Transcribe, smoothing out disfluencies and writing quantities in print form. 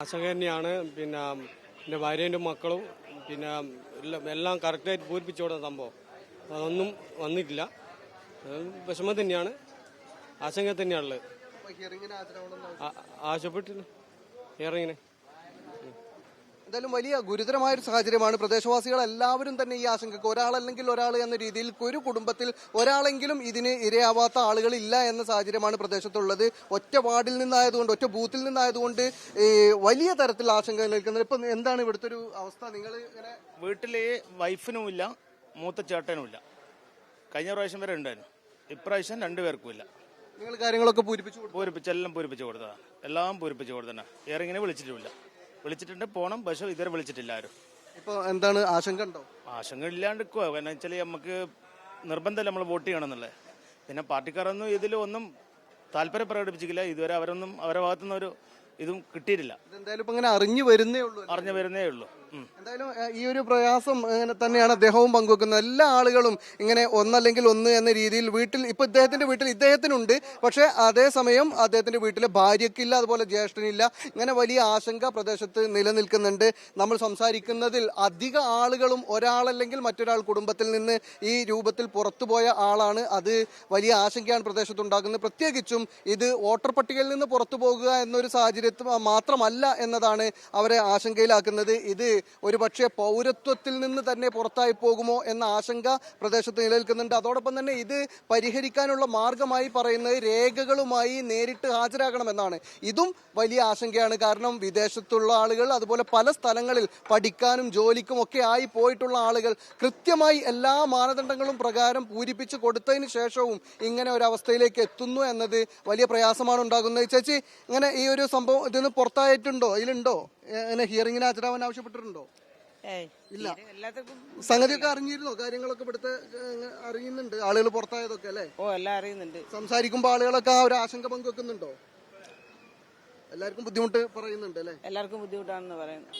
ആശങ്ക തന്നെയാണ്. പിന്നെ എൻ്റെ ഭാര്യേൻ്റെ മക്കളും പിന്നെ എല്ലാം കറക്റ്റായിട്ട് പൂരിപ്പിച്ചു കൊടുത്ത സംഭവം അതൊന്നും വന്നിട്ടില്ല. വിഷമം തന്നെയാണ്, ആശങ്ക തന്നെയാണുള്ളത്. ആവശ്യപ്പെട്ടില്ല ഹിയറിങ്ങിന്. എന്തായാലും വലിയ ഗുരുതരമായൊരു സാഹചര്യമാണ്. പ്രദേശവാസികൾ എല്ലാവരും തന്നെ ഈ ആശങ്കക്ക് ഒരാളല്ലെങ്കിൽ ഒരാൾ എന്ന രീതിയിൽ ഒരു കുടുംബത്തിൽ ഒരാളെങ്കിലും ഇതിന് ഇരയാവാത്ത ആളുകളില്ല എന്ന സാഹചര്യമാണ് പ്രദേശത്തുള്ളത്. ഒറ്റ വാർഡിൽ നിന്നായതുകൊണ്ട്, ഒറ്റ ബൂത്തിൽ നിന്നായതുകൊണ്ട് വലിയ തരത്തിൽ ആശങ്ക നിൽക്കുന്നത്. ഇപ്പൊ എന്താണ് ഇവിടുത്തെ ഒരു അവസ്ഥ? നിങ്ങൾ ഇങ്ങനെ വീട്ടില് വൈഫിനുമില്ല, മൂത്ത ചേട്ടനുമില്ല. കഴിഞ്ഞ പ്രാവശ്യം വരെ ഉണ്ടായിരുന്നു, ഇപ്രാവശ്യം രണ്ടുപേർക്കും ഇല്ല. നിങ്ങൾ കാര്യങ്ങളൊക്കെ എല്ലാം പൂരിപ്പിച്ചു കൊടുത്തതാണ്. എല്ലാം പൂരിപ്പിച്ചു കൊടുത്തന്നെ. ഹിയറിങ്ങിനെ വിളിച്ചിട്ടുണ്ട് പോണം, പക്ഷെ ഇതുവരെ വിളിച്ചിട്ടില്ല ആരും. ഇപ്പൊ എന്താണ് ആശങ്ക ഉണ്ടോ? ആശങ്ക ഇല്ലാണ്ടിരിക്കുക. കാരണം വെച്ചാൽ നമുക്ക് നിർബന്ധമല്ല നമ്മൾ വോട്ട് ചെയ്യണമെന്നുള്ളത്. പിന്നെ പാർട്ടിക്കാരൊന്നും ഇതിലൊന്നും താല്പര്യം പ്രകടിപ്പിച്ചിട്ടില്ല ഇതുവരെ. അവരൊന്നും അവരുടെ ഭാഗത്തുനിന്ന് ഒരു ഇതും കിട്ടിയിട്ടില്ല. എന്തായാലും ഇപ്പൊ ഇങ്ങനെ അറിഞ്ഞു വരുന്നേ ഉള്ളൂ. എന്തായാലും ഈ ഒരു പ്രയാസം തന്നെയാണ് അദ്ദേഹവും പങ്കുവെക്കുന്നത്. എല്ലാ ആളുകളും ഇങ്ങനെ ഒന്നല്ലെങ്കിൽ ഒന്ന് എന്ന രീതിയിൽ വീട്ടിൽ ഇപ്പൊ ഇദ്ദേഹത്തിന്റെ വീട്ടിൽ ഇദ്ദേഹത്തിനുണ്ട്, പക്ഷെ അതേസമയം അദ്ദേഹത്തിന്റെ വീട്ടിലെ ഭാര്യയ്ക്കില്ല, അതുപോലെ ജ്യേഷ്ഠനില്ല. ഇങ്ങനെ വലിയ ആശങ്ക പ്രദേശത്ത് നിലനിൽക്കുന്നുണ്ട്. നമ്മൾ സംസാരിക്കുന്നതിൽ അധിക ആളുകളും ഒരാളല്ലെങ്കിൽ മറ്റൊരാൾ കുടുംബത്തിൽ നിന്ന് ഈ രൂപത്തിൽ പുറത്തുപോയ ആളാണ്. അത് വലിയ ആശങ്കയാണ് പ്രദേശത്തുണ്ടാക്കുന്നത്. പ്രത്യേകിച്ചും ഇത് വോട്ടർ പട്ടികയിൽ നിന്ന് പുറത്തു പോകുക എന്നൊരു സാഹചര്യം മാത്രമല്ല എന്നതാണ് അവരെ ആശങ്കയിലാക്കുന്നത്. ഇത് ഒരു പക്ഷേ പൗരത്വത്തിൽ നിന്ന് തന്നെ പുറത്തായി പോകുമോ എന്ന ആശങ്ക പ്രദേശത്ത് നിലനിൽക്കുന്നുണ്ട്. അതോടൊപ്പം തന്നെ ഇത് പരിഹരിക്കാനുള്ള മാർഗമായി പറയുന്നത് രേഖകളുമായി നേരിട്ട് ഹാജരാകണമെന്നാണ്. ഇതും വലിയ ആശങ്കയാണ്. കാരണം വിദേശത്തുള്ള ആളുകൾ, അതുപോലെ പല സ്ഥലങ്ങളിൽ പഠിക്കാനും ജോലിക്കും ഒക്കെ ആയി പോയിട്ടുള്ള ആളുകൾ കൃത്യമായി എല്ലാ മാനദണ്ഡങ്ങളും പ്രകാരം പൂരിപ്പിച്ച് കൊടുത്തതിന് ശേഷവും ഇങ്ങനെ ഒരു അവസ്ഥയിലേക്ക് എത്തുന്നു എന്നത് വലിയ പ്രയാസമാണ് ഉണ്ടാകുന്നത്. ചേച്ചി, ഇങ്ങനെ ഈ ഒരു സംഭവം ഇതിന് പുറത്തായിട്ടുണ്ടോ? ഇതിലുണ്ടോ? അങ്ങനെ ഹിയറിങ്ങിന് ഹാജരാവാൻ ആവശ്യപ്പെട്ടിട്ടുണ്ടോ? ഇല്ല. സംഗതിയൊക്കെ അറിഞ്ഞിരുന്നോ? കാര്യങ്ങളൊക്കെ ഇവിടുത്തെ അറിയുന്നുണ്ട് ആളുകൾ പുറത്തായതൊക്കെ അല്ലേ? എല്ലാം അറിയുന്നുണ്ട്. സംസാരിക്കുമ്പോ ആളുകളൊക്കെ ആ ഒരു ആശങ്ക പങ്കുവെക്കുന്നുണ്ടോ? എല്ലാവർക്കും ബുദ്ധിമുട്ട് പറയുന്നുണ്ട് അല്ലേ? എല്ലാവർക്കും ബുദ്ധിമുട്ടാണെന്ന് പറയുന്നത്.